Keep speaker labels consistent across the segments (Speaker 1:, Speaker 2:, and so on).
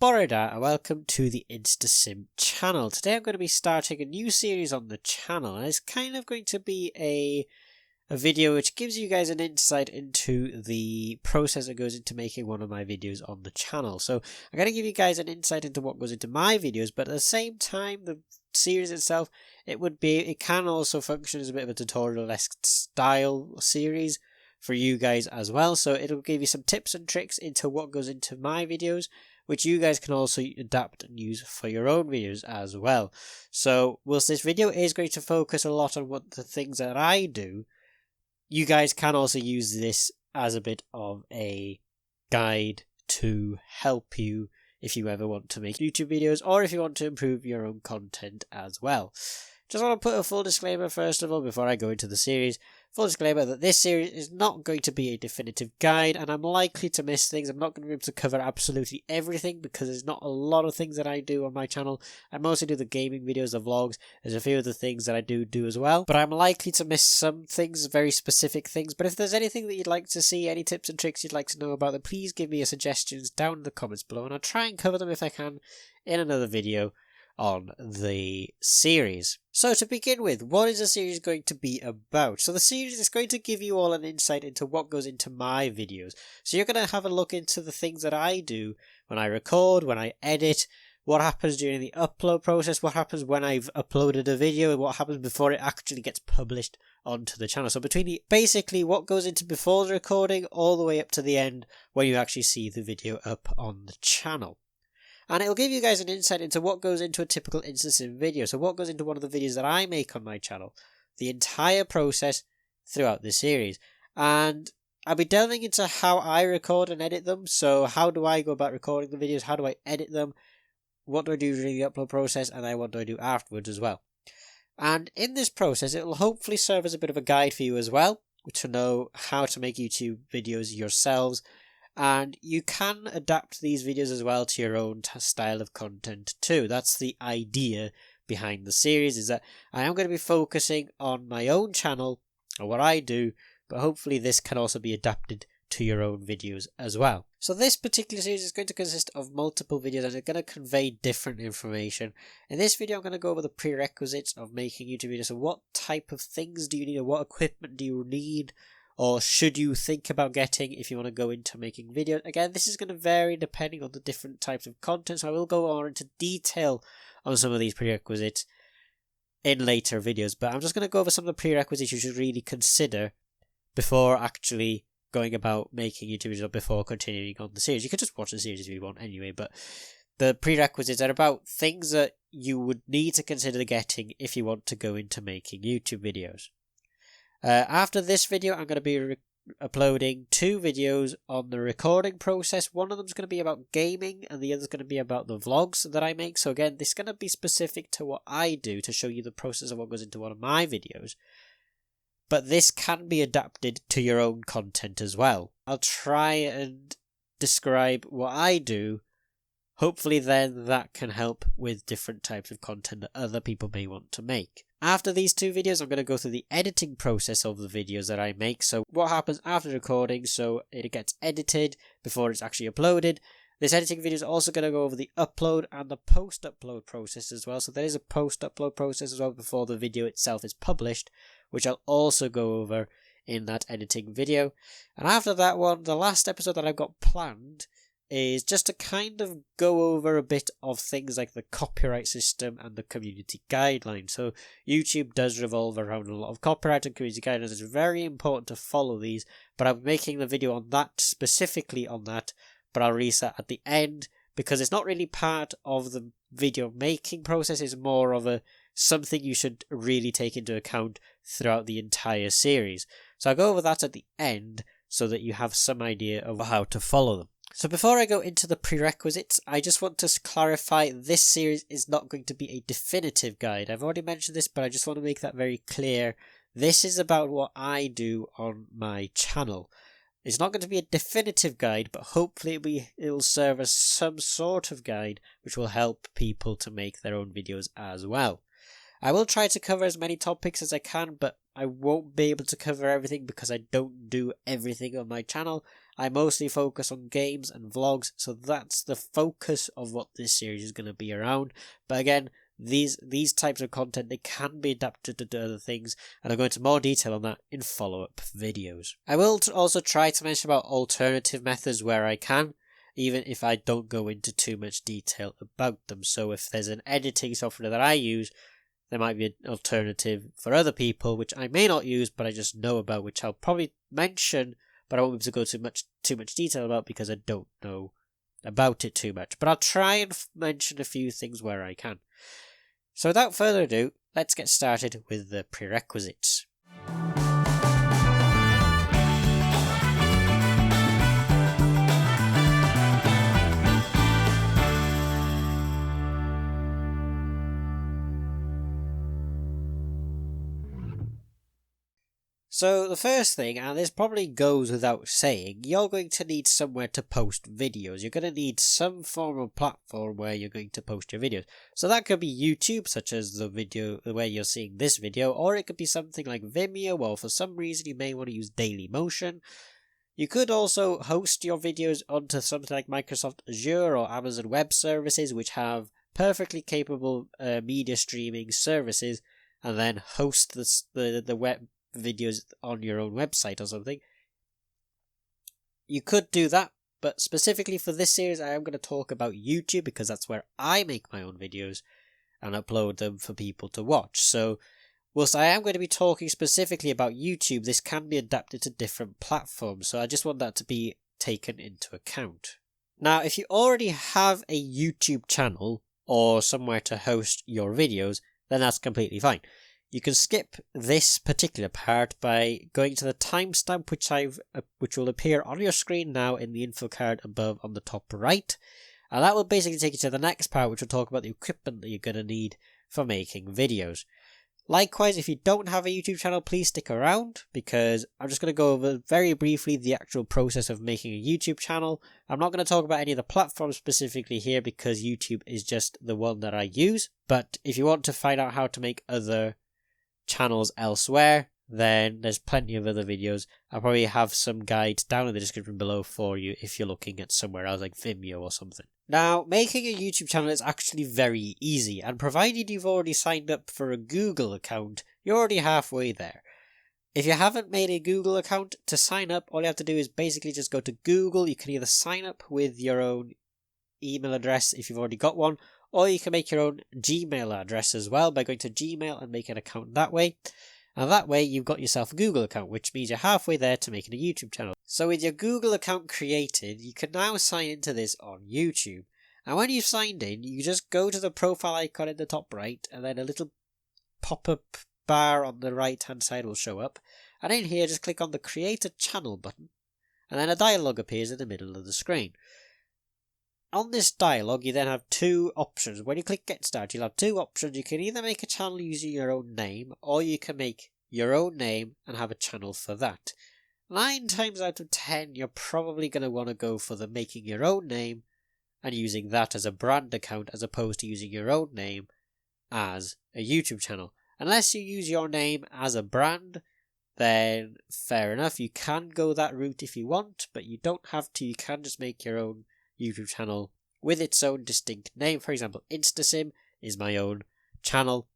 Speaker 1: Borida and welcome to the InstaSim channel. Today I'm going to be starting a new series on the channel, and it's kind of going to be a video which gives you guys an insight into the process that goes into making one of my videos on the channel. So I'm going to give you guys an insight into what goes into my videos, but at the same time the series itself, it can also function as a bit of a tutorial-esque style series for you guys as well. So it'll give you some tips and tricks into what goes into my videos, which you guys can also adapt and use for your own videos as well. So whilst this video is going to focus a lot on what the things that I do, you guys can also use this as a bit of a guide to help you if you ever want to make YouTube videos or if you want to improve your own content as well. Just want to put a full disclaimer first of all before I go into the series. Full disclaimer that this series is not going to be a definitive guide, and I'm likely to miss things. I'm not going to be able to cover absolutely everything because there's not a lot of things that I do on my channel. I mostly do the gaming videos, the vlogs. There's a few of the things that I do as well, but I'm likely to miss some things, very specific things. But if there's anything that you'd like to see, any tips and tricks you'd like to know about, then please give me your suggestions down in the comments below, and I'll try and cover them if I can in another video on the series. So to begin with, what is the series going to be about? So the series is going to give you all an insight into what goes into my videos. So you're going to have a look into the things that I do when I record, when I edit, what happens during the upload process, what happens when I've uploaded a video, and what happens before it actually gets published onto the channel. So basically what goes into before the recording all the way up to the end when you actually see the video up on the channel. And it'll give you guys an insight into what goes into a typical InstaSim video. So what goes into one of the videos that I make on my channel. The entire process throughout the series. And I'll be delving into how I record and edit them. So how do I go about recording the videos? How do I edit them? What do I do during the upload process? And then what do I do afterwards as well? And in this process, it will hopefully serve as a bit of a guide for you as well, to know how to make YouTube videos yourselves. And you can adapt these videos as well to your own style of content too. That's the idea behind the series, is that I am going to be focusing on my own channel and what I do, but hopefully this can also be adapted to your own videos as well. So this particular series is going to consist of multiple videos and it's going to convey different information. In this video I'm going to go over the prerequisites of making YouTube videos. So what type of things do you need, or what equipment do you need, or should you think about getting if you want to go into making videos. Again, this is going to vary depending on the different types of content, so I will go on into detail on some of these prerequisites in later videos, but I'm just going to go over some of the prerequisites you should really consider before actually going about making YouTube videos or before continuing on the series. You could just watch the series if you want anyway, but the prerequisites are about things that you would need to consider getting if you want to go into making YouTube videos. After this video, I'm going to be uploading 2 videos on the recording process. One of them is going to be about gaming and the other is going to be about the vlogs that I make. So again, this is going to be specific to what I do to show you the process of what goes into one of my videos. But this can be adapted to your own content as well. I'll try and describe what I do. Hopefully then that can help with different types of content that other people may want to make. After these 2 videos, I'm going to go through the editing process of the videos that I make. So what happens after recording, so it gets edited before it's actually uploaded. This editing video is also going to go over the upload and the post-upload process as well. So there is a post-upload process as well before the video itself is published, which I'll also go over in that editing video. And after that one, the last episode that I've got planned is just to kind of go over a bit of things like the copyright system and the community guidelines. So YouTube does revolve around a lot of copyright and community guidelines. It's very important to follow these, but I'm making the video on that, specifically on that, but I'll release that at the end because it's not really part of the video making process. It's more of something you should really take into account throughout the entire series. So I'll go over that at the end so that you have some idea of how to follow them. So before I go into the prerequisites, I just want to clarify this series is not going to be a definitive guide. I've already mentioned this, but I just want to make that very clear. This is about what I do on my channel. It's not going to be a definitive guide, but hopefully it will serve as some sort of guide which will help people to make their own videos as well. I will try to cover as many topics as I can, but I won't be able to cover everything because I don't do everything on my channel. I mostly focus on games and vlogs, so that's the focus of what this series is going to be around. But again, these types of content, they can be adapted to other things, and I'll go into more detail on that in follow-up videos. I will also try to mention about alternative methods where I can, even if I don't go into too much detail about them. So if there's an editing software that I use, there might be an alternative for other people which I may not use, but I just know about, which I'll probably mention, but I won't be able to go too much detail about because I don't know about it too much. But I'll try and mention a few things where I can. So without further ado, let's get started with the prerequisites. So the first thing, and this probably goes without saying, you're going to need somewhere to post videos. You're going to need some form of platform where you're going to post your videos. So that could be YouTube, such as the video where you're seeing this video, or it could be something like Vimeo, or for some reason you may want to use Dailymotion. You could also host your videos onto something like Microsoft Azure or Amazon Web Services, which have perfectly capable media streaming services, and then host the web videos on your own website or something. You could do that, but specifically for this series I am going to talk about YouTube because that's where I make my own videos and upload them for people to watch. So whilst I am going to be talking specifically about YouTube, this can be adapted to different platforms, so I just want that to be taken into account. Now, if you already have a YouTube channel or somewhere to host your videos, then that's completely fine. You can skip this particular part by going to the timestamp which will appear on your screen now in the info card above on the top right, and that will basically take you to the next part, which will talk about the equipment that you're going to need for making videos. Likewise, if you don't have a YouTube channel, please stick around, because I'm just going to go over very briefly the actual process of making a YouTube channel. I'm not going to talk about any of the platforms specifically here because YouTube is just the one that I use, but if you want to find out how to make other channels elsewhere, then there's plenty of other videos. I'll probably have some guides down in the description below for you if you're looking at somewhere else like Vimeo or something. Now, making a YouTube channel is actually very easy, and provided you've already signed up for a Google account, you're already halfway there. If you haven't made a Google account, to sign up, all you have to do is basically just go to Google. You can either sign up with your own email address if you've already got one, or you can make your own Gmail address as well by going to Gmail and make an account that way. And that way you've got yourself a Google account, which means you're halfway there to making a YouTube channel. So with your Google account created, you can now sign into this on YouTube. And when you've signed in, you just go to the profile icon in the top right, and then a little pop-up bar on the right hand side will show up. And in here, just click on the Create a Channel button, and then a dialog appears in the middle of the screen. On this dialog, you then have two options. When you click Get Started, you'll have two options. You can either make a channel using your own name, or you can make your own name and have a channel for that. 9 times out of 10, you're probably going to want to go for the making your own name and using that as a brand account, as opposed to using your own name as a YouTube channel. Unless you use your name as a brand, then fair enough. You can go that route if you want, but you don't have to. You can just make your own YouTube channel with its own distinct name. For example, InstaSim is my own channel.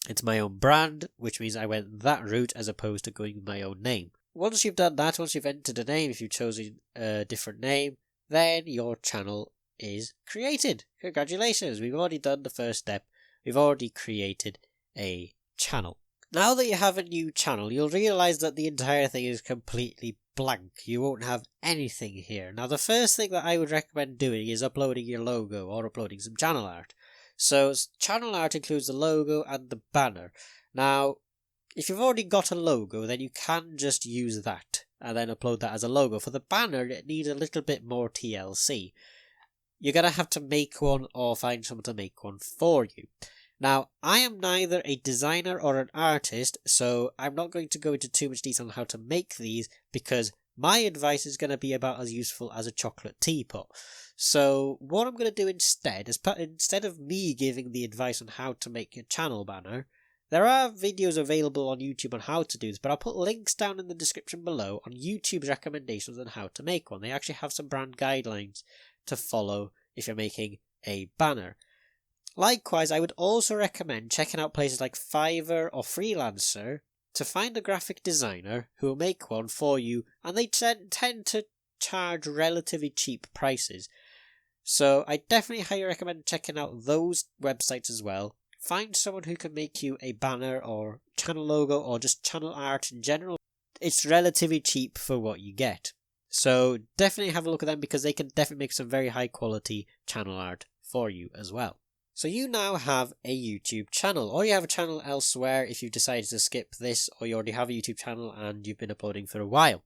Speaker 1: It's my own brand, which means I went that route as opposed to going with my own name. Once you've done that, once you've entered a name, if you've chosen a different name, then your channel is created. Congratulations, we've already done the first step. We've already created a channel. Now that you have a new channel, you'll realise that the entire thing is completely blank. You won't have anything here. Now, the first thing that I would recommend doing is uploading your logo or uploading some channel art. So, channel art includes the logo and the banner. Now, if you've already got a logo, then you can just use that and then upload that as a logo. For the banner, it needs a little bit more TLC. You're going to have to make one or find someone to make one for you. Now, I am neither a designer or an artist, so I'm not going to go into too much detail on how to make these, because my advice is going to be about as useful as a chocolate teapot. So what I'm going to do instead is, instead of me giving the advice on how to make a channel banner, There are videos available on YouTube on how to do this, but I'll put links down in the description below on YouTube's recommendations on how to make one. They actually have some brand guidelines to follow if you're making a banner. Likewise, I would also recommend checking out places like Fiverr or Freelancer to find a graphic designer who will make one for you, and they tend to charge relatively cheap prices. So I definitely highly recommend checking out those websites as well. Find someone who can make you a banner or channel logo or just channel art in general. It's relatively cheap for what you get. So definitely have a look at them because they can definitely make some very high quality channel art for you as well. So you now have a YouTube channel, or you have a channel elsewhere if you've decided to skip this, or you already have a YouTube channel and you've been uploading for a while.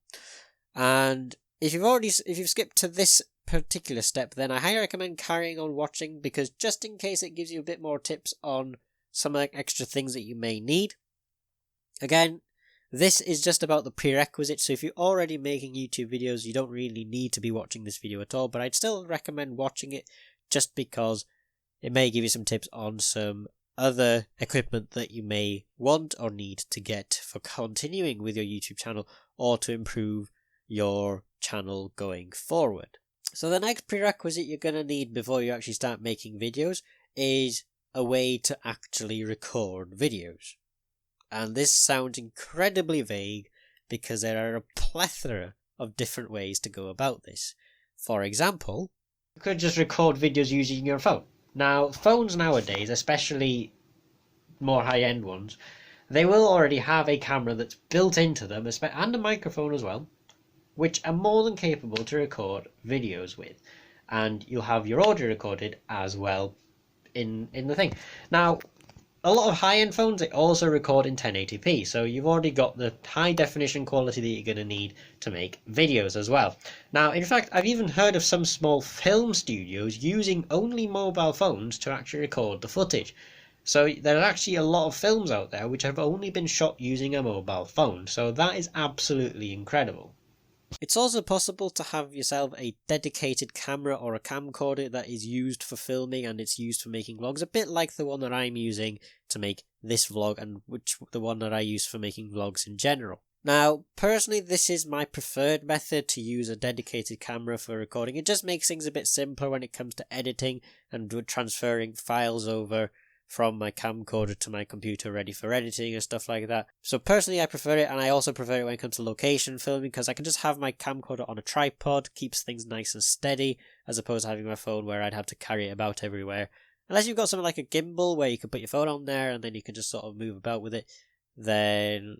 Speaker 1: And if you've skipped to this particular step, then I highly recommend carrying on watching, because just in case it gives you a bit more tips on some extra things that you may need. Again, this is just about the prerequisites, so if you're already making YouTube videos, you don't really need to be watching this video at all, but I'd still recommend watching it just because it may give you some tips on some other equipment that you may want or need to get for continuing with your YouTube channel or to improve your channel going forward. So the next prerequisite you're going to need before you actually start making videos is a way to actually record videos. And this sounds incredibly vague because there are a plethora of different ways to go about this. For example, you could just record videos using your phone. Now, phones nowadays, especially more high-end ones, they will already have a camera that's built into them, and a microphone as well, which are more than capable to record videos with. And you'll have your audio recorded as well in the thing. Now, a lot of high-end phones, they also record in 1080p, so you've already got the high-definition quality that you're going to need to make videos as well. Now, in fact, I've even heard of some small film studios using only mobile phones to actually record the footage. So there are actually a lot of films out there which have only been shot using a mobile phone, so that is absolutely incredible. It's also possible to have yourself a dedicated camera or a camcorder that is used for filming and it's used for making vlogs, a bit like the one that I'm using to make this vlog and the one that I use for making vlogs in general. Now, personally, this is my preferred method, to use a dedicated camera for recording. It just makes things a bit simpler when it comes to editing and transferring files over from my camcorder to my computer ready for editing and stuff like that. So personally I prefer it, and I also prefer it when it comes to location filming because I can just have my camcorder on a tripod, keeps things nice and steady, as opposed to having my phone where I'd have to carry it about everywhere. Unless you've got something like a gimbal where you can put your phone on there and then you can just sort of move about with it, then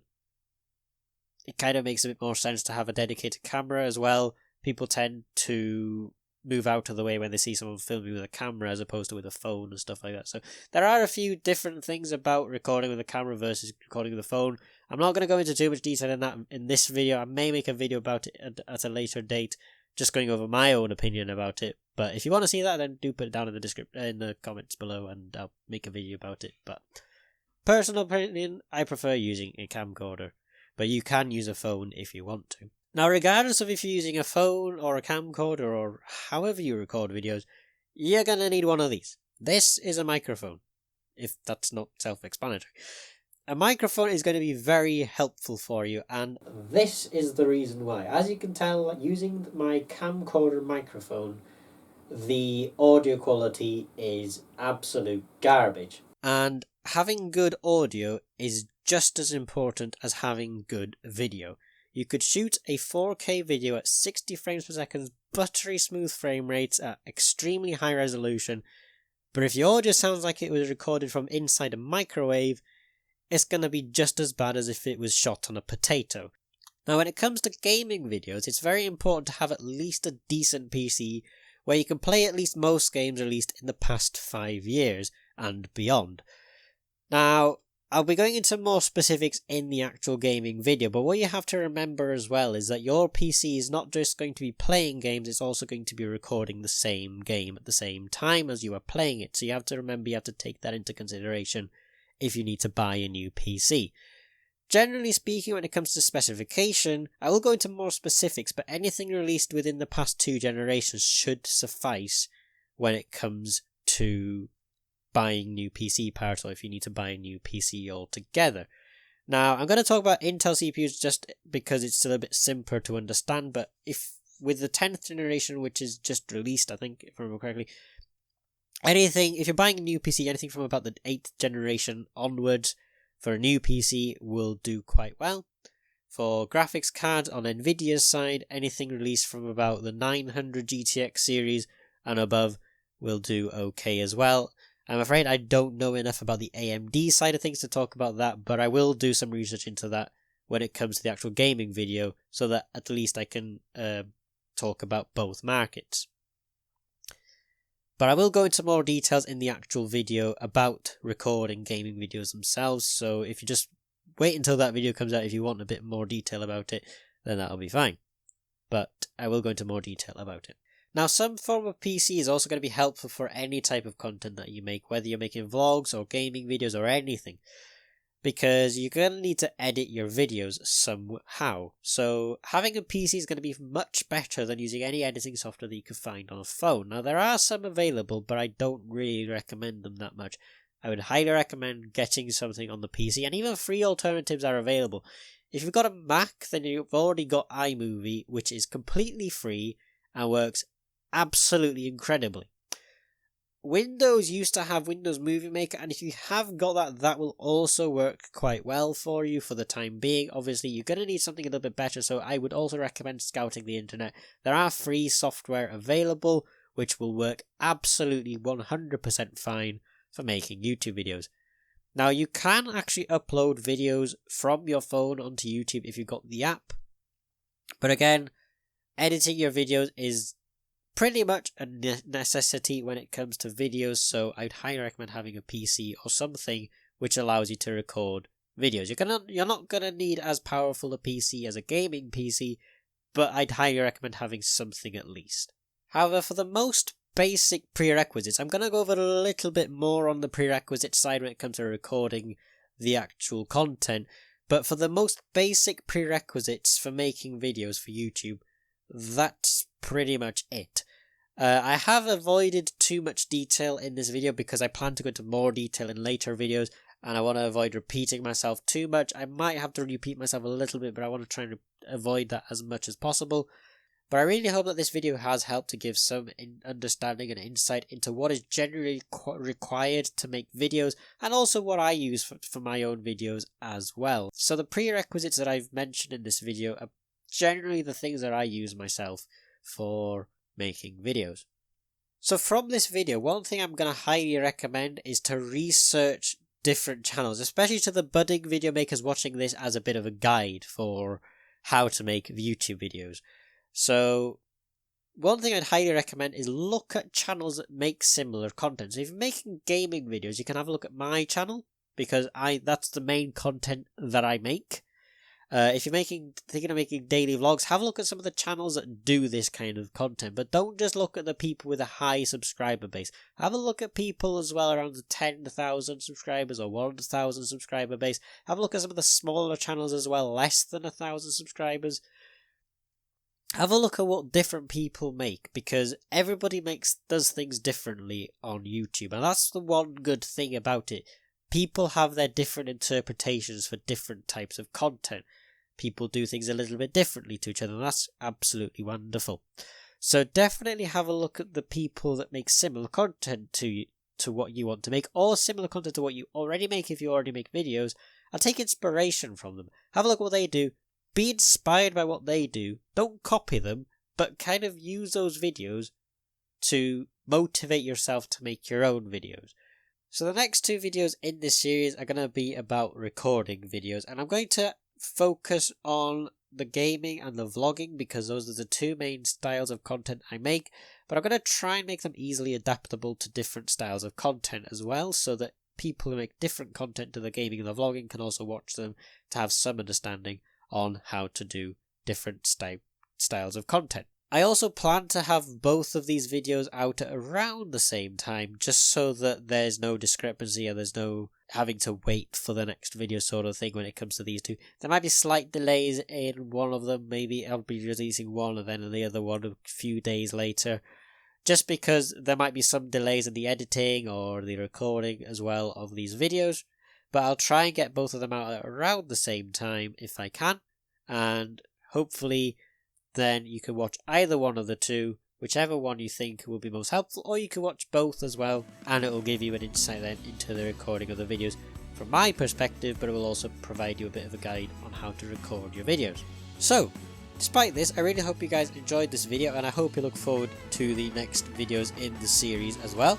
Speaker 1: it kind of makes a bit more sense to have a dedicated camera as well. People tend to move out of the way when they see someone filming with a camera as opposed to with a phone and stuff like that. So there are a few different things about recording with a camera versus recording with a phone. I'm not going to go into too much detail in that in this video. I may make a video about it at a later date, just going over my own opinion about it. But if you want to see that, then do put it down in the comments below and I'll make a video about it. But personal opinion, I prefer using a camcorder, but you can use a phone if you want to. Now, regardless of if you're using a phone or a camcorder or however you record videos, you're going to need one of these. This is a microphone, if that's not self-explanatory. A microphone is going to be very helpful for you, and this is the reason why. As you can tell, using my camcorder microphone, the audio quality is absolute garbage. And having good audio is just as important as having good video. You could shoot a 4K video at 60 frames per second, buttery smooth frame rates at extremely high resolution, but if your audio sounds like it was recorded from inside a microwave, it's going to be just as bad as if it was shot on a potato. Now, when it comes to gaming videos, it's very important to have at least a decent PC where you can play at least most games released in the past 5 years and beyond. Now, I'll be going into more specifics in the actual gaming video, but what you have to remember as well is that your PC is not just going to be playing games, it's also going to be recording the same game at the same time as you are playing it. So you have to remember, you have to take that into consideration if you need to buy a new PC. Generally speaking, when it comes to specification, I will go into more specifics, but anything released within the past 2 generations should suffice when it comes to buying new PC parts, or if you need to buy a new PC altogether. Now, I'm going to talk about Intel CPUs just because it's still a bit simpler to understand, but if with the 10th generation, which is just released, I think, if I remember correctly, if you're buying a new PC, anything from about the 8th generation onwards for a new PC will do quite well. For graphics cards on Nvidia's side, anything released from about the 900 GTX series and above will do okay as well. I'm afraid I don't know enough about the AMD side of things to talk about that, but I will do some research into that when it comes to the actual gaming video, so that at least I can talk about both markets. But I will go into more details in the actual video about recording gaming videos themselves, so if you just wait until that video comes out if you want a bit more detail about it, then that'll be fine. But I will go into more detail about it. Now, some form of PC is also going to be helpful for any type of content that you make, whether you're making vlogs or gaming videos or anything, because you're going to need to edit your videos somehow. So having a PC is going to be much better than using any editing software that you can find on a phone. Now, there are some available, but I don't really recommend them that much. I would highly recommend getting something on the PC, and even free alternatives are available. If you've got a Mac, then you've already got iMovie, which is completely free and works absolutely incredibly. Windows used to have Windows Movie Maker, and if you have got that, that will also work quite well for you for the time being. Obviously, you're going to need something a little bit better, so I would also recommend scouting the internet. There are free software available, which will work absolutely 100% fine for making YouTube videos. Now, you can actually upload videos from your phone onto YouTube if you've got the app, but again, editing your videos is pretty much a necessity when it comes to videos, so I'd highly recommend having a PC or something which allows you to record videos. You're not going to need as powerful a PC as a gaming PC, but I'd highly recommend having something at least. However, for the most basic prerequisites, I'm going to go over a little bit more on the prerequisite side when it comes to recording the actual content, but for the most basic prerequisites for making videos for YouTube, that's pretty much it. I have avoided too much detail in this video because I plan to go into more detail in later videos, and I want to avoid repeating myself too much. I might have to repeat myself a little bit, but I want to try and avoid that as much as possible. But I really hope that this video has helped to give some understanding and insight into what is generally required to make videos, and also what I use for my own videos as well. So the prerequisites that I've mentioned in this video are generally the things that I use myself for making videos. So from this video, one thing I'm going to highly recommend is to research different channels, especially to the budding video makers watching this as a bit of a guide for how to make YouTube videos. So one thing I'd highly recommend is look at channels that make similar content. So if you're making gaming videos, you can have a look at my channel, because that's the main content that I make. If you're thinking of making daily vlogs, have a look at some of the channels that do this kind of content, but don't just look at the people with a high subscriber base. Have a look at people as well around the 10,000 subscribers or 1,000 subscriber base. Have a look at some of the smaller channels as well, less than 1,000 subscribers. Have a look at what different people make, because everybody does things differently on YouTube, and that's the one good thing about it. People have their different interpretations for different types of content. People do things a little bit differently to each other, and that's absolutely wonderful. So definitely have a look at the people that make similar content to what you want to make, or similar content to what you already make if you already make videos, and take inspiration from them. Have a look at what they do. Be inspired by what they do. Don't copy them, but kind of use those videos to motivate yourself to make your own videos. So the next two videos in this series are going to be about recording videos, and I'm going to focus on the gaming and the vlogging because those are the two main styles of content I make, but I'm going to try and make them easily adaptable to different styles of content as well, so that people who make different content to the gaming and the vlogging can also watch them to have some understanding on how to do different styles of content. I also plan to have both of these videos out at around the same time, just so that there's no discrepancy and there's no having to wait for the next video sort of thing when it comes to these two. There might be slight delays in one of them. Maybe I'll be releasing one and then the other one a few days later, just because there might be some delays in the editing or the recording as well of these videos, but I'll try and get both of them out at around the same time if I can, and hopefully then you can watch either one of the two, whichever one you think will be most helpful, or you can watch both as well, and it will give you an insight then into the recording of the videos from my perspective, but it will also provide you a bit of a guide on how to record your videos. So, despite this, I really hope you guys enjoyed this video, and I hope you look forward to the next videos in the series as well.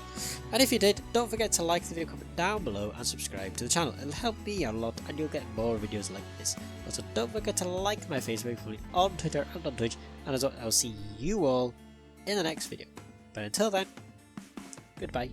Speaker 1: And if you did, don't forget to like the video, comment down below, and subscribe to the channel. It'll help me a lot, and you'll get more videos like this. Also, don't forget to like my Facebook on Twitter and on Twitch, and as well, I'll see you all in the next video. But until then, goodbye.